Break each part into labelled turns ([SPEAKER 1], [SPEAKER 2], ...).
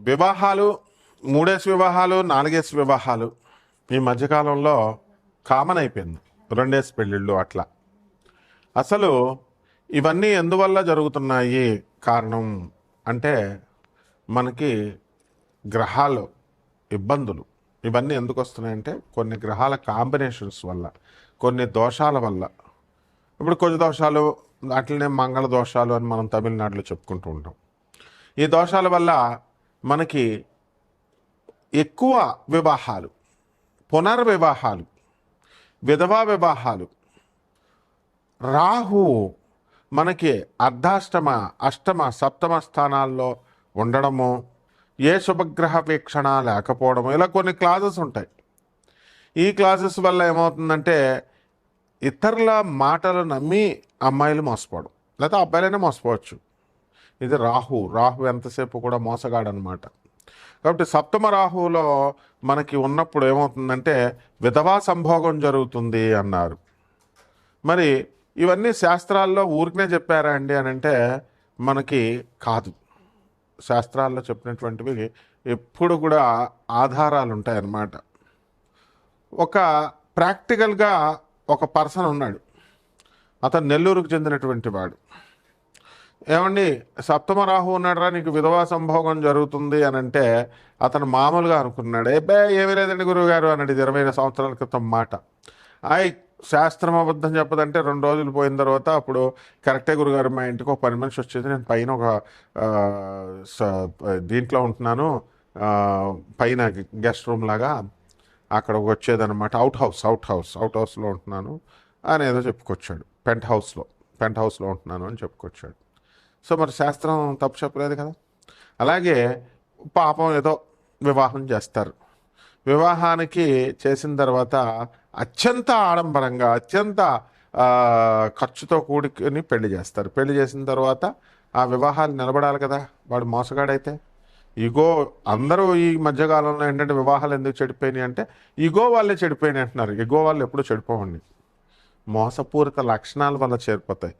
[SPEAKER 1] వివాహాలు, మూడేసి వివాహాలు, నాలుగేసి వివాహాలు ఈ మధ్యకాలంలో కామన్ అయిపోయింది. రెండేసి పెళ్ళిళ్ళు అట్లా. అసలు ఇవన్నీ ఎందువల్ల జరుగుతున్నాయి కారణం అంటే మనకి గ్రహాలు ఇబ్బందులు ఇవన్నీ ఎందుకు వస్తున్నాయంటే కొన్ని గ్రహాల కాంబినేషన్స్ వల్ల, కొన్ని దోషాల వల్ల. ఇప్పుడు కొన్ని దోషాలు అట్లనే మంగళ దోషాలు అని మనం తమిళనాడులో చెప్పుకుంటూ ఉంటాం. ఈ దోషాల వల్ల మనకి ఎక్కువ వివాహాలు, పునర్వివాహాలు, విధవా వివాహాలు, రాహు మనకి అర్ధాష్టమ, అష్టమ, సప్తమ స్థానాల్లో ఉండడము, ఏ శుభగ్రహ వీక్షణ లేకపోవడము, ఇలా కొన్ని క్లాజెస్ ఉంటాయి. ఈ క్లాజెస్ వల్ల ఏమవుతుందంటే ఇతరుల మాటలు నమ్మి అమ్మాయిలు మోసపోవడం, లేకపోతే అబ్బాయిలైనా మోసపోవచ్చు. ఇది రాహు. రాహు ఎంతసేపు కూడా మోసగాడనమాట. కాబట్టి సప్తమ రాహువులో మనకి ఉన్నప్పుడు ఏమవుతుందంటే విధవా సంభోగం జరుగుతుంది అన్నారు. మరి ఇవన్నీ శాస్త్రాల్లో ఊరికనే చెప్పారా అండి అని అంటే మనకి కాదు. శాస్త్రాల్లో చెప్పినటువంటివి ఎప్పుడు కూడా ఆధారాలు ఉంటాయన్నమాట. ఒక ప్రాక్టికల్గా ఒక పర్సన్ ఉన్నాడు, అతను నెల్లూరుకు చెందినటువంటి వాడు. ఏమండి సప్తమ రాహు ఉన్నాడరా, నీకు విధవా సంభోగం జరుగుతుంది అని అంటే అతను మామూలుగా అనుకున్నాడు. ఏమీ లేదండి గురువుగారు అన్నాడు. 20 సంవత్సరాల క్రితం మాట. శాస్త్రం అబద్ధం చెప్పదంటే 2 రోజులు పోయిన తర్వాత అప్పుడు కరెక్టే గురుగారు, మా ఇంటికి ఒక పని మనిషి వచ్చేది, నేను పైన ఒక దీంట్లో ఉంటున్నాను, పైన గెస్ట్ రూమ్ లాగా అక్కడ వచ్చేదనమాట. అవుట్ హౌస్లో ఉంటున్నాను అని ఏదో చెప్పుకొచ్చాడు. పెంట్ హౌస్లో ఉంటున్నాను అని చెప్పుకొచ్చాడు. సో మరి శాస్త్రం తప్పు చెప్పలేదు కదా. అలాగే పాపం ఏదో వివాహం చేస్తారు. వివాహానికి చేసిన తర్వాత అత్యంత ఆడంబరంగా, అత్యంత ఖర్చుతో కూడుకుని పెళ్లి చేస్తారు. పెళ్లి చేసిన తర్వాత ఆ వివాహాలు నిలబడాలి కదా. వాడు మోసగాడైతే ఇగో, అందరూ ఈ మధ్యకాలంలో ఏంటంటే వివాహాలు ఎందుకు చెడిపోయినాయి అంటే ఇగో వాళ్ళే చెడిపోయినాయి అంటున్నారు. ఇగో వాళ్ళు ఎప్పుడూ చెడిపోవండి, మోసపూరిత లక్షణాల వల్ల చేరిపోతాయి.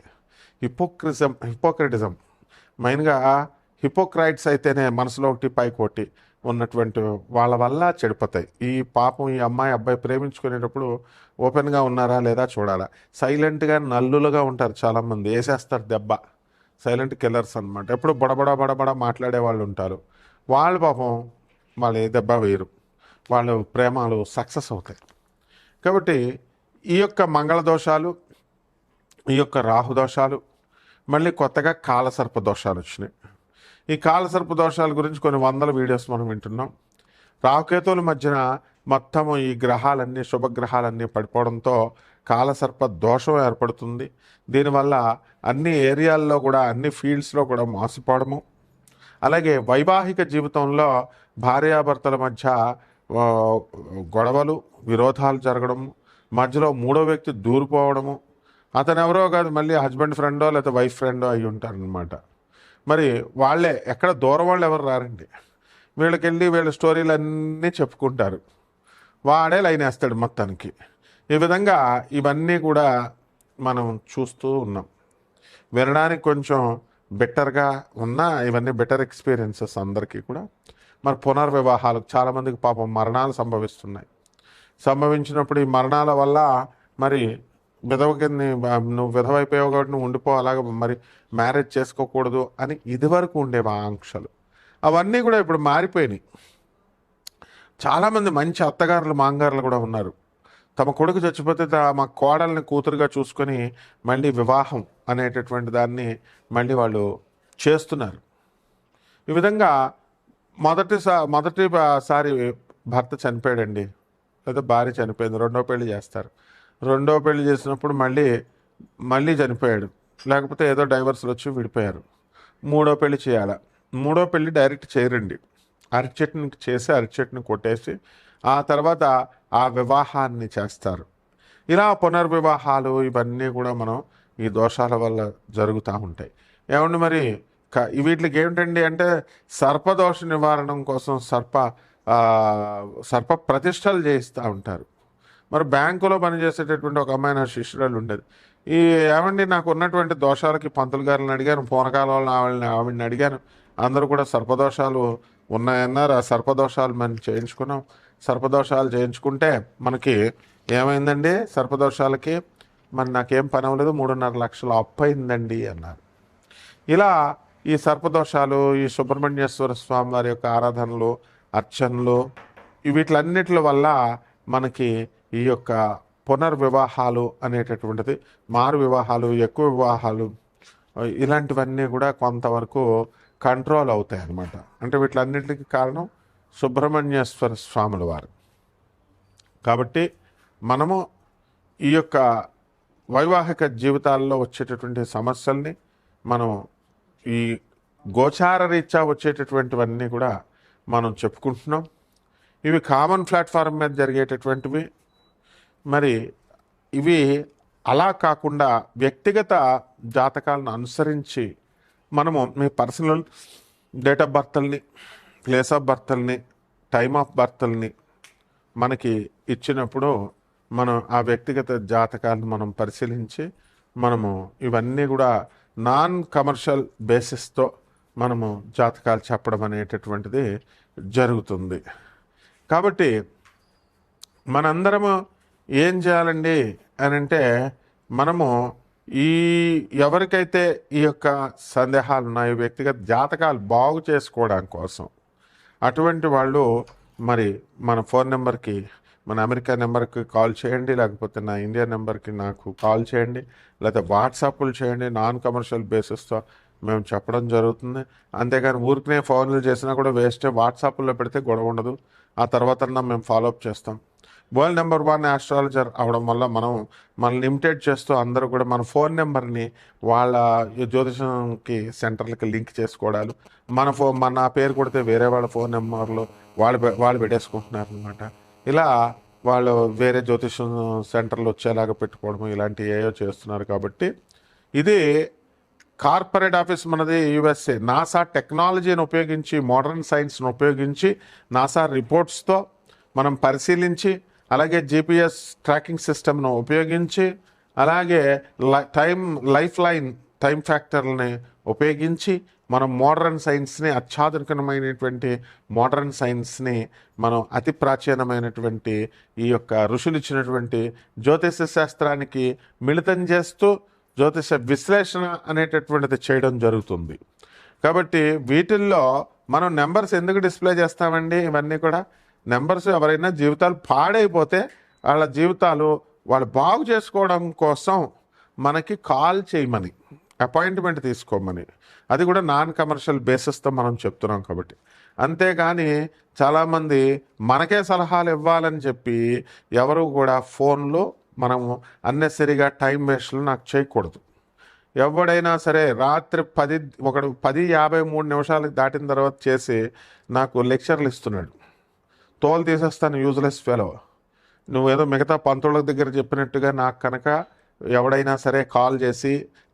[SPEAKER 1] హిపోక్రటిజం మెయిన్గా హిపోక్రైట్స్ అయితేనే మనసులో ఒకటి పైకి ఒకటి ఉన్నటువంటి వాళ్ళ వల్ల చెడిపోతాయి. ఈ పాపం ఈ అమ్మాయి అబ్బాయి ప్రేమించుకునేటప్పుడు ఓపెన్గా ఉన్నారా లేదా చూడాలా. సైలెంట్గా నల్లులుగా ఉంటారు చాలామంది, వేసేస్తారు దెబ్బ. సైలెంట్ కిల్లర్స్ అనమాట. ఎప్పుడు బడబడ మాట్లాడే వాళ్ళు ఉంటారు. వాళ్ళు పాపం వాళ్ళు ఏ దెబ్బ వేయరు, వాళ్ళ ప్రేమలు సక్సెస్ అవుతాయి. కాబట్టి ఈ యొక్క మంగళ దోషాలు, ఈ యొక్క రాహుదోషాలు, మళ్ళీ కొత్తగా కాలసర్ప దోషాలు వచ్చినాయి. ఈ కాలసర్ప దోషాల గురించి కొన్ని వందల వీడియోస్ మనం వింటున్నాం. రాహుకేతువుల మధ్యన మొత్తము ఈ గ్రహాలన్నీ, శుభగ్రహాలన్నీ పడిపోవడంతో కాలసర్ప దోషం ఏర్పడుతుంది. దీనివల్ల అన్ని ఏరియాల్లో కూడా, అన్ని ఫీల్డ్స్లో కూడా మోసపోవడము, అలాగే వైవాహిక జీవితంలో భార్యాభర్తల మధ్య గొడవలు, విరోధాలు జరగడము, మధ్యలో మూడో వ్యక్తి దూరిపోవడము. అతను ఎవరో కాదు, మళ్ళీ హస్బెండ్ ఫ్రెండో లేదా వైఫ్ ఫ్రెండో అయి ఉంటారనమాట. మరి వాళ్ళే, ఎక్కడ దూరం వాళ్ళు ఎవరు రారండి. వీళ్ళకెళ్ళి వీళ్ళ స్టోరీలు అన్నీ చెప్పుకుంటారు, వాడే లైన్ వేస్తాడు మొత్తానికి. ఈ విధంగా ఇవన్నీ కూడా మనం చూస్తూ ఉన్నాం. వినడానికి కొంచెం బెటర్గా ఉన్న ఇవన్నీ బెటర్ ఎక్స్పీరియన్సెస్ అందరికీ కూడా. మరి పునర్వివాహాలు చాలామందికి పాపం మరణాలు సంభవిస్తున్నాయి. సంభవించినప్పుడు ఈ మరణాల వల్ల మరి విధవకి నువ్వు విధవైపోయావు కాబట్టి నువ్వు ఉండిపో, అలాగ మరి మ్యారేజ్ చేసుకోకూడదు అని ఇదివరకు ఉండేవి ఆంక్షలు. అవన్నీ కూడా ఇప్పుడు మారిపోయినాయి. చాలామంది మంచి అత్తగారులు, మాంగారులు కూడా ఉన్నారు. తమ కొడుకు చచ్చిపోతే మా కోడల్ని కూతురుగా చూసుకొని మళ్ళీ వివాహం అనేటటువంటి దాన్ని మళ్ళీ వాళ్ళు చేస్తున్నారు. ఈ విధంగా మొదటిసారి భర్త చనిపోయాడండి, లేదా భార్య చనిపోయింది, రెండో పెళ్లి చేస్తారు. రెండో పెళ్లి చేసినప్పుడు మళ్ళీ చనిపోయాడు, లేకపోతే ఏదో డైవర్స్లు వచ్చి విడిపోయారు. మూడో పెళ్లి చేయాలా. మూడో పెళ్లి డైరెక్ట్ చేయరండి, అరటి చెట్టుని కొట్టేసి ఆ తర్వాత ఆ వివాహాన్ని చేస్తారు. ఇలా పునర్వివాహాలు ఇవన్నీ కూడా మనం ఈ దోషాల వల్ల జరుగుతూ ఉంటాయి. ఏమండి మరి వీటికి ఏమిటండి అంటే సర్పదోష నివారణం కోసం సర్ప ప్రతిష్టలు చేయిస్తూ ఉంటారు. మరి బ్యాంకులో పనిచేసేటటువంటి ఒక అమ్మాయి నా శిష్యురాలు ఉండేది. ఏమండి నాకు ఉన్నటువంటి దోషాలకి పంతులు గారిని అడిగాను, పూనకాల వాళ్ళని ఆవిడని అడిగాను, అందరూ కూడా సర్పదోషాలు ఉన్నాయన్నారు. ఆ సర్పదోషాలు మనం చేయించుకున్నాం. సర్పదోషాలు చేయించుకుంటే మనకి ఏమైందండి? సర్పదోషాలకి మరి నాకేం పని అవ్వలేదు, 3.5 లక్షలు అప్పు అయిందండి అన్నారు. ఇలా ఈ సర్పదోషాలు, ఈ సుబ్రహ్మణ్యేశ్వర స్వామి వారి యొక్క ఆరాధనలు, అర్చనలు, వీటిలన్నిటి వల్ల మనకి ఈ యొక్క పునర్వివాహాలు అనేటటువంటిది, మారు వివాహాలు, ఎక్కువ వివాహాలు, ఇలాంటివన్నీ కూడా కొంతవరకు కంట్రోల్ అవుతాయి అన్నమాట. అంటే వీటిలన్నిటికీ కారణం సుబ్రహ్మణ్యేశ్వర స్వాముల వారు. కాబట్టి మనము ఈ యొక్క వైవాహిక జీవితాల్లో వచ్చేటటువంటి సమస్యల్ని మనం ఈ గోచార రీత్యా వచ్చేటటువంటివన్నీ కూడా మనం చెప్పుకుంటున్నాం. ఇవి కామన్ ప్లాట్ఫామ్ మీద జరిగేటటువంటివి. మరి ఇవి అలా కాకుండా వ్యక్తిగత జాతకాలను అనుసరించి మనము మీ పర్సనల్ డేట్ ఆఫ్ బర్త్ల్ని, ప్లేస్ ఆఫ్ బర్త్ల్ని, టైమ్ ఆఫ్ బర్త్ల్ని మనకి ఇచ్చినప్పుడు మనం ఆ వ్యక్తిగత జాతకాలను మనం పరిశీలించి మనము ఇవన్నీ కూడా నాన్ కమర్షియల్ బేసిస్తో మనము జాతకాలు చెప్పడం అనేటటువంటిది జరుగుతుంది. కాబట్టి మనందరము ఏం చేయాలండి అని అంటే, మనము ఈ ఎవరికైతే ఈ యొక్క సందేహాలు ఉన్నాయో, వ్యక్తిగత జాతకాలు బాగు చేసుకోవడం కోసం, అటువంటి వాళ్ళు మరి మన ఫోన్ నెంబర్కి, మన అమెరికా నెంబర్కి కాల్ చేయండి, లేకపోతే నా ఇండియా నెంబర్కి నాకు కాల్ చేయండి, లేకపోతే వాట్సాప్లు చేయండి. నాన్ కమర్షియల్ బేసిస్తో మేము చెప్పడం జరుగుతుంది. అంతేగాని ఊరికనే ఫోన్లు చేసినా కూడా వేస్టే. వాట్సాప్లో పెడితే గొడవ ఉండదు, ఆ తర్వాత మేము ఫాలోఅప్ చేస్తాం. వరల్డ్ నెంబర్ 1 ఆస్ట్రాలజర్ అవడం వల్ల మనల్ని ఇమిటేట్ చేస్తూ అందరూ కూడా మన ఫోన్ నెంబర్ని వాళ్ళ జ్యోతిషంకి సెంటర్లకి లింక్ చేసుకోవడాలు, మన పేరు కొడితే వేరే వాళ్ళ ఫోన్ నెంబర్లు వాళ్ళు పెట్టేసుకుంటున్నారు అనమాట. ఇలా వాళ్ళు వేరే జ్యోతిషం సెంటర్లు వచ్చేలాగా పెట్టుకోవడం, ఇలాంటివి ఏవో చేస్తున్నారు. కాబట్టి ఇది కార్పొరేట్ ఆఫీస్ మనది యుఎస్ఏ. నాసా టెక్నాలజీని ఉపయోగించి, మోడర్న్ సైన్స్ను ఉపయోగించి, నాసా రిపోర్ట్స్తో మనం పరిశీలించి, అలాగే జిపిఎస్ ట్రాకింగ్ సిస్టమ్ను ఉపయోగించి, అలాగే లైఫ్ లైన్ టైం ఫ్యాక్టర్లని ఉపయోగించి మనం మోడర్న్ సైన్స్ని, అత్యాధునికమైనటువంటి మోడర్న్ సైన్స్ని మనం అతి ప్రాచీనమైనటువంటి ఈ యొక్క ఋషులు ఇచ్చినటువంటి జ్యోతిష శాస్త్రానికి మిళితం చేస్తూ జ్యోతిష విశ్లేషణ అనేటటువంటిది చేయడం జరుగుతుంది. కాబట్టి వీటిల్లో మనం నెంబర్స్ ఎందుకు డిస్ప్లే చేస్తామండి? ఇవన్నీ కూడా నెంబర్స్ ఎవరైనా జీవితాలు పాడైపోతే వాళ్ళ జీవితాలు వాళ్ళు బాగు చేసుకోవడం కోసం మనకి కాల్ చేయమని, అపాయింట్మెంట్ తీసుకోమని, అది కూడా నాన్ కమర్షియల్ బేసిస్తో మనం చెప్తున్నాం. కాబట్టి అంతేగాని చాలామంది మనకే సలహాలు ఇవ్వాలని చెప్పి ఎవరు కూడా ఫోన్లో మనము అన్నెసరిగా టైం వేస్ట్లు నాకు చేయకూడదు. ఎవడైనా సరే రాత్రి 10:53 దాటిన తర్వాత చేసి నాకు లెక్చర్లు ఇస్తున్నాడు. తోలు తీసేస్తాను, యూజ్లెస్ ఫెలో. నువ్వేదో మిగతా పంతుల దగ్గర చెప్పినట్టుగా నాకు కనుక ఎవడైనా సరే కాల్ చేసి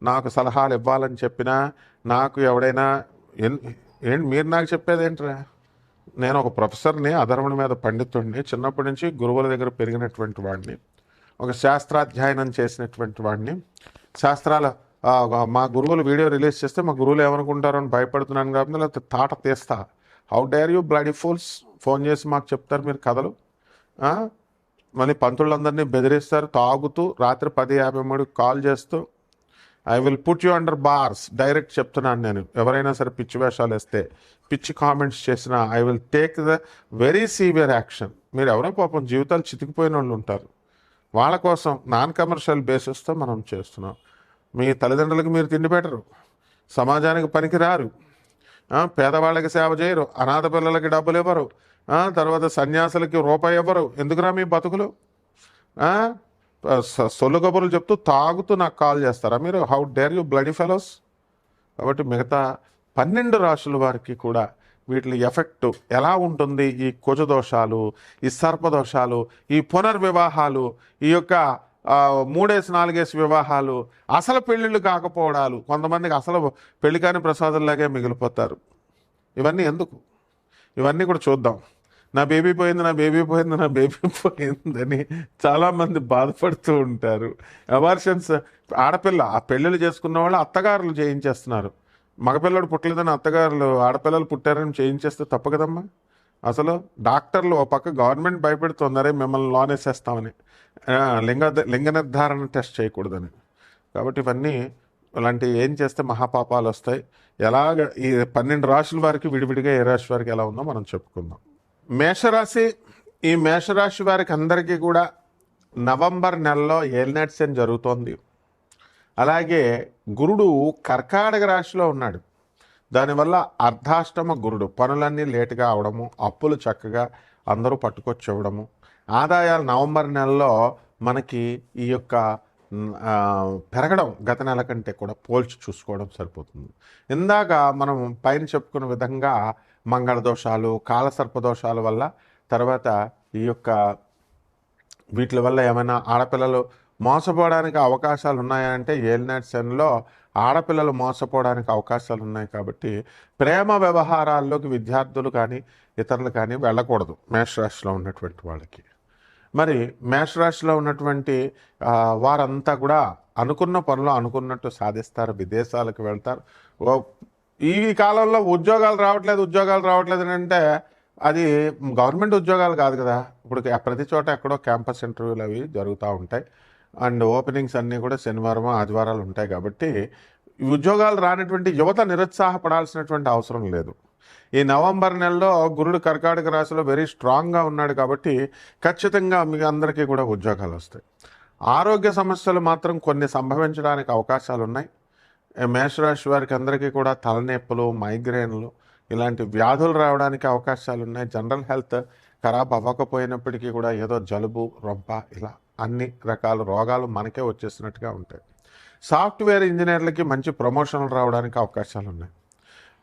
[SPEAKER 1] నాకు సలహాలు ఇవ్వాలని చెప్పినా, నాకు ఎవడైనా ఏంటి మీరు నాకు చెప్పేది ఏంట్రా? నేను ఒక ప్రొఫెసర్ని, అధర్మణ మీద పండితుడిని, చిన్నప్పటి నుంచి గురువుల దగ్గర పెరిగినటువంటి వాడిని, ఒక శాస్త్రాధ్యయనం చేసినటువంటి వాడిని. మా గురువులు వీడియో రిలీజ్ చేస్తే మా గురువులు ఏమనుకుంటారో అని భయపడుతున్నాను కాబట్టి లేకపోతే తాట తీస్తా. How dare you bloody fools, phone చేసి మాకు చెప్తారు మీరు కథలు. మళ్ళీ పంతులందరినీ బెదిరిస్తారు తాగుతూ, రాత్రి 10:53 కాల్ చేస్తూ. I will put you under bars, direct చెప్తున్నాను నేను. ఎవరైనా సరే పిచ్చి వేషాలు వేస్తే, పిచ్చి కామెంట్స్ చేసినా I will take the very severe action. మీరు ఎవరో పాపం జీవితాలు చితికిపోయిన వాళ్ళు ఉంటారు, వాళ్ళ కోసం నాన్ కమర్షియల్ బేసిస్తో మనం చేస్తున్నాం. మీ తల్లిదండ్రులకు మీరు తిండి పెట్టరు, సమాజానికి పనికి రారు, పేదవాళ్ళకి సేవ చేయరు, అనాథ పిల్లలకి డబ్బులు ఇవ్వరు, తర్వాత సన్యాసులకి రూపాయి ఇవ్వరు. ఎందుకురా మీ బతుకులు? సొల్లు కబుర్లు చెప్తూ తాగుతూ నాకు కాల్ చేస్తారా మీరు? How dare you bloody fellows. కాబట్టి మిగతా 12 రాశుల వారికి కూడా వీటి ఎఫెక్ట్ ఎలా ఉంటుంది? ఈ కుజదోషాలు, ఈ సర్పదోషాలు, ఈ పునర్వివాహాలు, ఈ యొక్క 3-4 వివాహాలు, అసలు పెళ్ళిళ్ళు కాకపోవడాలు, కొంతమందికి అసలు పెళ్లి కాని ప్రసాదంలాగే మిగిలిపోతారు. ఇవన్నీ ఎందుకు? ఇవన్నీ కూడా చూద్దాం. నా బేబీ పోయిందని చాలామంది బాధపడుతూ ఉంటారు. అబార్షన్స్, ఆడపిల్ల ఆ పెళ్ళిళ్ళు చేసుకున్న వాళ్ళు అత్తగారులు చేయించేస్తున్నారు. మగపిల్లడు పుట్టలేదని అత్తగారులు ఆడపిల్లలు పుట్టారని చేయించేస్తే తప్పు కదమ్మా. అసలు డాక్టర్లు ఓ పక్క గవర్నమెంట్ భయపెడుతుందరే మిమ్మల్ని లోన్ వేసేస్తామని, లింగ లింగ నిర్ధారణ టెస్ట్ చేయకూడదని. కాబట్టి ఇవన్నీ ఇలాంటి ఏం చేస్తే మహాపాపాలు వస్తాయి. ఎలాగ ఈ 12 రాశుల వారికి విడివిడిగా ఏ రాశి వారికి ఎలా ఉందో మనం చెప్పుకుందాం. మేషరాశి. ఈ మేషరాశి వారికి అందరికీ కూడా నవంబర్ నెలలో ఏలినాటి శని జరుగుతోంది. అలాగే గురుడు కర్కాటక రాశిలో ఉన్నాడు. దానివల్ల అర్ధాష్టమ గురుడు, పనులన్నీ లేటుగా అవడము, అప్పులు చక్కగా అందరూ పట్టుకొచ్చి ఇవ్వడము, ఆదాయాలు నవంబర్ నెలలో మనకి ఈ యొక్క పెరగడం గత నెల కంటే కూడా పోల్చి చూసుకోవడం సరిపోతుంది. ఇందాక మనం పైన చెప్పుకున్న విధంగా మంగళ దోషాలు, కాలసర్ప దోషాల వల్ల, తర్వాత ఈ యొక్క వీటి వల్ల ఏమైనా ఆడపిల్లలు మోసపోవడానికి అవకాశాలు ఉన్నాయా అంటే ఏలినాటి శనిలో ఆడపిల్లలు మోసపోవడానికి అవకాశాలు ఉన్నాయి. కాబట్టి ప్రేమ వ్యవహారాల్లోకి విద్యార్థులు కానీ ఇతరులు కానీ వెళ్ళకూడదు మేషరాశిలో ఉన్నటువంటి వాళ్ళకి. మరి మేషరాశిలో ఉన్నటువంటి వారంతా కూడా అనుకున్న పనులు అనుకున్నట్టు సాధిస్తారు, విదేశాలకు వెళ్తారు. ఈ కాలంలో ఉద్యోగాలు రావట్లేదు అంటే అది గవర్నమెంట్ ఉద్యోగాలు కాదు కదా. ఇప్పుడు ప్రతి చోట ఎక్కడో క్యాంపస్ ఇంటర్వ్యూలు అవి జరుగుతూ ఉంటాయి. అండ్ ఓపెనింగ్స్ అన్నీ కూడా శనివారం ఆదివారాలు ఉంటాయి. కాబట్టి ఉద్యోగాలు రానటువంటి యువత నిరుత్సాహపడాల్సినటువంటి అవసరం లేదు. ఈ నవంబర్ నెలలో గురుడు కర్కాటక రాశిలో వెరీ స్ట్రాంగ్గా ఉన్నాడు. కాబట్టి ఖచ్చితంగా మీ అందరికీ కూడా ఉద్యోగాలు వస్తాయి. ఆరోగ్య సమస్యలు మాత్రం కొన్ని సంభవించడానికి అవకాశాలు ఉన్నాయి. మేషరాశి వారికి అందరికీ కూడా తలనొప్పులు, మైగ్రేన్లు ఇలాంటి వ్యాధులు రావడానికి అవకాశాలు ఉన్నాయి. జనరల్ హెల్త్ ఖరాబ్ అవ్వకపోయినప్పటికీ కూడా ఏదో జలుబు, రొంప ఇలా అన్ని రకాల రోగాలు మనకే వచ్చేసినట్టుగా ఉంటాయి. సాఫ్ట్వేర్ ఇంజనీర్లకి మంచి ప్రమోషన్లు రావడానికి అవకాశాలు ఉన్నాయి.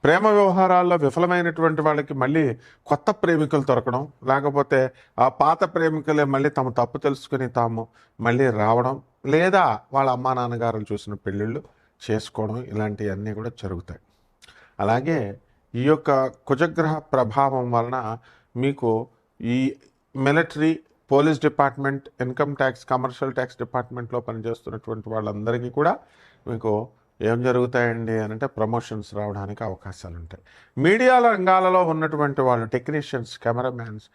[SPEAKER 1] ప్రేమ వ్యవహారాల్లో విఫలమైనటువంటి వాళ్ళకి మళ్ళీ కొత్త ప్రేమికులు దొరకడం, లేకపోతే ఆ పాత ప్రేమికులే మళ్ళీ తమ తప్పు తెలుసుకుని తాము మళ్ళీ రావడం, లేదా వాళ్ళ అమ్మా నాన్నగారులు చూసిన పెళ్ళిళ్ళు చేసుకోవడం, ఇలాంటివన్నీ కూడా జరుగుతాయి. అలాగే ఈ యొక్క కుజగ్రహ ప్రభావం వలన మీకు ఈ military, police department, income tax, commercial tax డిపార్ట్మెంట్లో పనిచేస్తున్నటువంటి వాళ్ళందరికీ కూడా మీకు ఏం జరుగుతాయండి అని అంటే ప్రమోషన్స్ రావడానికి అవకాశాలు ఉంటాయి. మీడియా రంగాలలో ఉన్నటువంటి వాళ్ళు, టెక్నీషియన్స్, కెమెరామ్యాన్స్,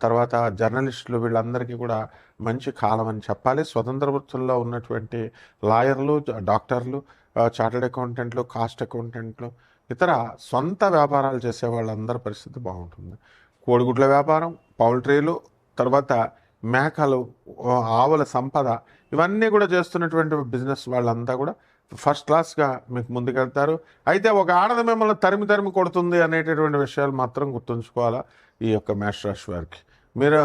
[SPEAKER 1] తర్వాత జర్నలిస్టులు, వీళ్ళందరికీ కూడా మంచి కాలం అని చెప్పాలి. స్వతంత్ర వృత్తుల్లో ఉన్నటువంటి లాయర్లు, డాక్టర్లు, చార్టెడ్ అకౌంటెంట్లు, కాస్ట్ అకౌంటెంట్లు, ఇతర సొంత వ్యాపారాలు చేసే వాళ్ళందరి పరిస్థితి బాగుంటుంది. కోడిగుడ్ల వ్యాపారం, పౌల్ట్రీలు, తర్వాత మేకలు, ఆవుల సంపద, ఇవన్నీ కూడా చేస్తున్నటువంటి బిజినెస్ వాళ్ళంతా కూడా ఫస్ట్ క్లాస్గా మీకు ముందుకెళ్తారు. అయితే ఒక ఆడది మిమ్మల్ని తరిమి కొడుతుంది అనేటటువంటి విషయాలు మాత్రం గుర్తుంచుకోవాలా ఈ యొక్క మేషరాశి వారికి. మీరు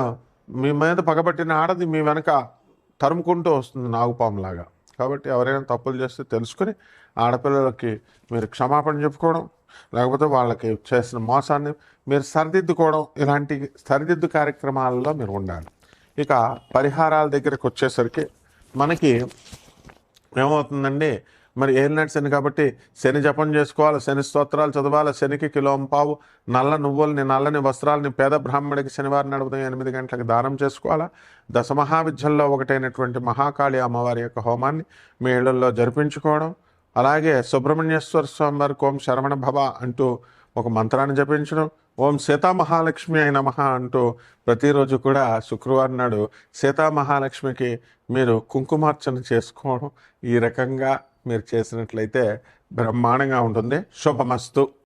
[SPEAKER 1] మీ మీద పగబట్టిన ఆడది మీ వెనక తరుముకుంటూ వస్తుంది నాగుపాములాగా. కాబట్టి ఎవరైనా తప్పులు చేస్తే తెలుసుకుని ఆడపిల్లలకి మీరు క్షమాపణ చెప్పుకోవడం, లేకపోతే వాళ్ళకి చేసిన మోసాన్ని మీరు సరిదిద్దుకోవడం, ఇలాంటి సరిదిద్దు కార్యక్రమాలలో మీరు ఉండాలి. ఇక పరిహారాల దగ్గరికి వచ్చేసరికి మనకి ఏమవుతుందండి, మరి ఏలినాటి శని కాబట్టి శని జపం చేసుకోవాలి, శని స్తోత్రాలు చదవాలి, శనికి కిలోంపావు నల్ల నువ్వుల్ని, నల్లని వస్త్రాలని పేద బ్రాహ్మడికి శనివారం నడుపుతున్న 8 గంటలకు దానం చేసుకోవాలా. దశమహావిద్యల్లో ఒకటైనటువంటి మహాకాళి అమ్మవారి యొక్క హోమాన్ని మీ ఇళ్లలో జరిపించుకోవడం, అలాగే సుబ్రహ్మణ్యేశ్వర స్వామి వారికి ఓం శరవణ భవ అంటూ ఒక మంత్రాన్ని జపించడం, ఓం సీతామహాలక్ష్మి అయిన నమః అంటూ ప్రతిరోజు కూడా శుక్రవారం నాడు సీతామహాలక్ష్మికి మీరు కుంకుమార్చన చేసుకోవడం, ఈ రకంగా మీరు చేసినట్లయితే బ్రహ్మాండంగా ఉంటుంది. శుభమస్తు.